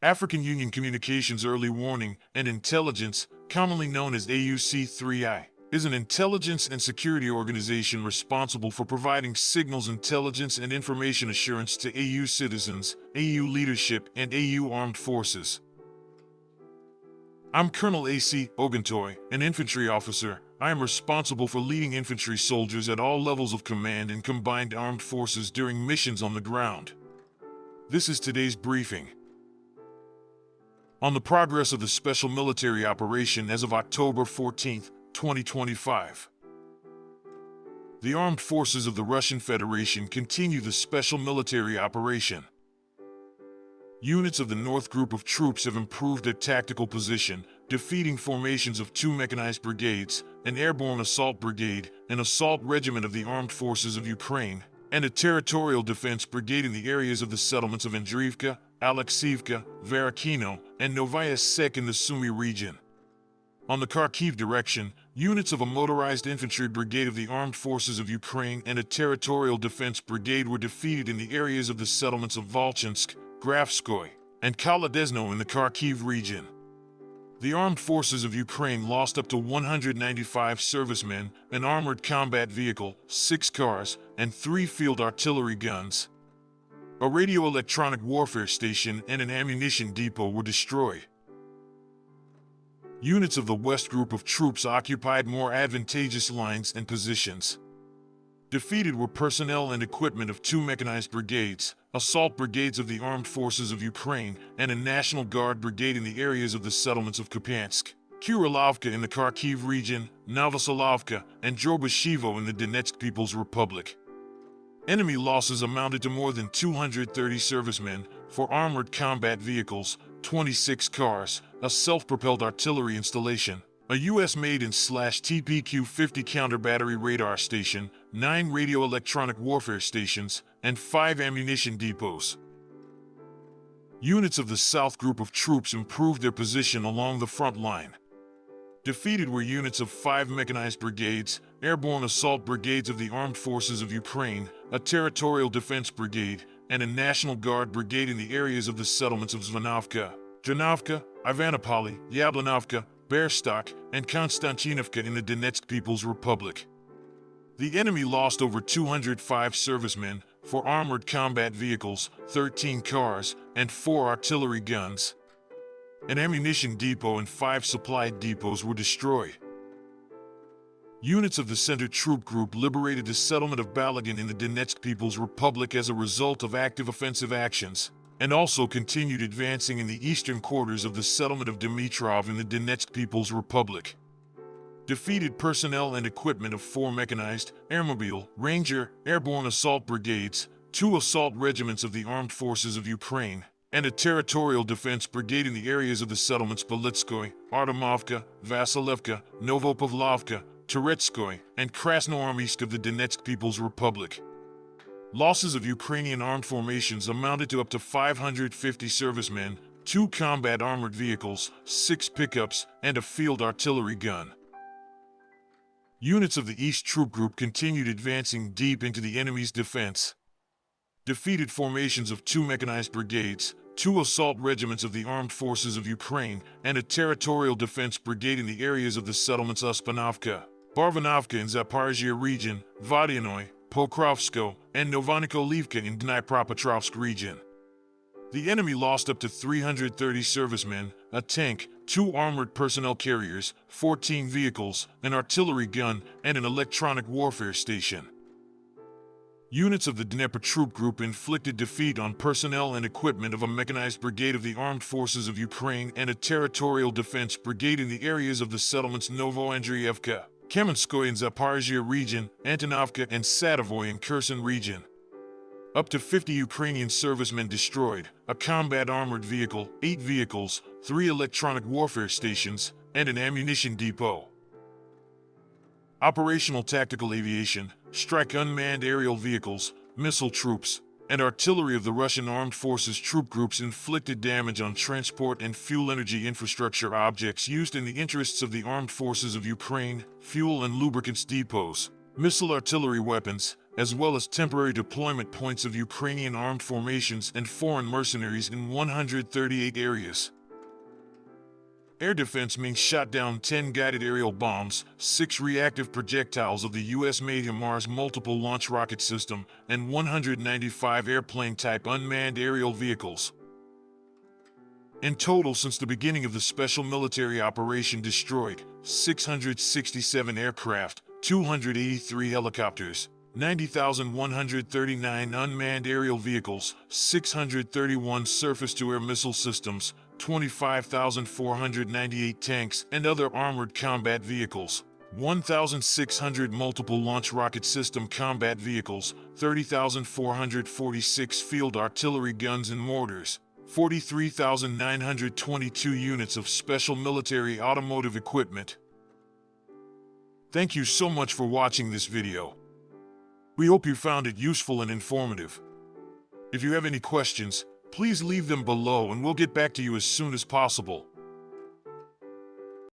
African Union Communications Early Warning and Intelligence, commonly known as AUC3I, is an intelligence and security organization responsible for providing signals intelligence and information assurance to AU citizens, AU leadership, and AU armed forces. I'm Colonel A.C. Oguntoye, an infantry officer. I am responsible for leading infantry soldiers at all levels of command in combined armed forces during missions on the ground. This is today's briefing. On the progress of the special military operation as of October 14, 2025. The armed forces of the Russian Federation continue the special military operation. Units of the North Group of troops have improved their tactical position, defeating formations of 2 mechanized brigades, an airborne assault brigade, an assault regiment of the armed forces of Ukraine, and a territorial defense brigade in the areas of the settlements of Andriivka, Alexiivka, Varakino, and Novaya Sek in the Sumy region. On the Kharkiv direction, units of a motorized infantry brigade of the armed forces of Ukraine and a territorial defense brigade were defeated in the areas of the settlements of Volchansk, Grafskoy, and Kolodezno in the Kharkiv region. The armed forces of Ukraine lost up to 195 servicemen, an armored combat vehicle, 6 cars, and 3 field artillery guns. A radio-electronic warfare station and an ammunition depot were destroyed. Units of the West Group of troops occupied more advantageous lines and positions. Defeated were personnel and equipment of 2 mechanized brigades, assault brigades of the armed forces of Ukraine, and a National Guard brigade in the areas of the settlements of Kupiansk, Kurilovka in the Kharkiv region, Novoselovka, and Drobashevo in the Donetsk People's Republic. Enemy losses amounted to more than 230 servicemen, 4 armored combat vehicles, 26 cars, a self-propelled artillery installation, a US-made and /TPQ-50 counter-battery radar station, 9 radio-electronic warfare stations, and 5 ammunition depots. Units of the South Group of troops improved their position along the front line. Defeated were units of 5 mechanized brigades, airborne assault brigades of the armed forces of Ukraine, a territorial defense brigade, and a National Guard brigade in the areas of the settlements of Zvanovka, Janovka, Ivanopoli, Yablanovka, Berstok, and Konstantinovka in the Donetsk People's Republic. The enemy lost over 205 servicemen, 4 armored combat vehicles, 13 cars, and 4 artillery guns. An ammunition depot and 5 supply depots were destroyed. Units of the Center Troop Group liberated the settlement of Balagan in the Donetsk People's Republic as a result of active offensive actions, and also continued advancing in the eastern quarters of the settlement of Dmitrov in the Donetsk People's Republic. Defeated personnel and equipment of 4 mechanized, airmobile, ranger, airborne assault brigades, 2 assault regiments of the armed forces of Ukraine, and a territorial defense brigade in the areas of the settlements Belitskoy, Artemovka, Vasilevka, Novopavlovka, Turetskoy, and Krasnoarmeysk of the Donetsk People's Republic. Losses of Ukrainian armed formations amounted to up to 550 servicemen, 2 combat armored vehicles, 6 pickups, and a field artillery gun. Units of the East Troop Group continued advancing deep into the enemy's defense. Defeated formations of 2 mechanized brigades, 2 assault regiments of the armed forces of Ukraine, and a territorial defense brigade in the areas of the settlements Uspanovka, Barvanovka in Zaporizhia region, Vodyanoy, Pokrovsko, and Novonikolivka in Dnipropetrovsk region. The enemy lost up to 330 servicemen, a tank, 2 armored personnel carriers, 14 vehicles, an artillery gun, and an electronic warfare station. Units of the Dnieper Troop Group inflicted defeat on personnel and equipment of a mechanized brigade of the armed forces of Ukraine and a territorial defense brigade in the areas of the settlements Novoandriivka, Kamenskoye in Zaporizhia region, Antonovka and Sadavoy in Kherson region. Up to 50 Ukrainian servicemen destroyed, a combat armored vehicle, 8 vehicles, 3 electronic warfare stations, and an ammunition depot. Operational tactical aviation, strike unmanned aerial vehicles, missile troops, and artillery of the Russian Armed Forces troop groups inflicted damage on transport and fuel energy infrastructure objects used in the interests of the armed forces of Ukraine, fuel and lubricants depots, missile artillery weapons, as well as temporary deployment points of Ukrainian armed formations and foreign mercenaries in 138 areas. Air defense means shot down 10 guided aerial bombs, 6 reactive projectiles of the US-made HIMARS multiple launch rocket system, and 195 airplane-type unmanned aerial vehicles. In total, since the beginning of the special military operation, destroyed 667 aircraft, 283 helicopters, 90,139 unmanned aerial vehicles, 631 surface-to-air missile systems, 25,498 tanks and other armored combat vehicles, 1,600 multiple launch rocket system combat vehicles, 30,446 field artillery guns and mortars, 43,922 units of special military automotive equipment. Thank you so much for watching this video. We hope you found it useful and informative. If you have any questions, please leave them below and we'll get back to you as soon as possible.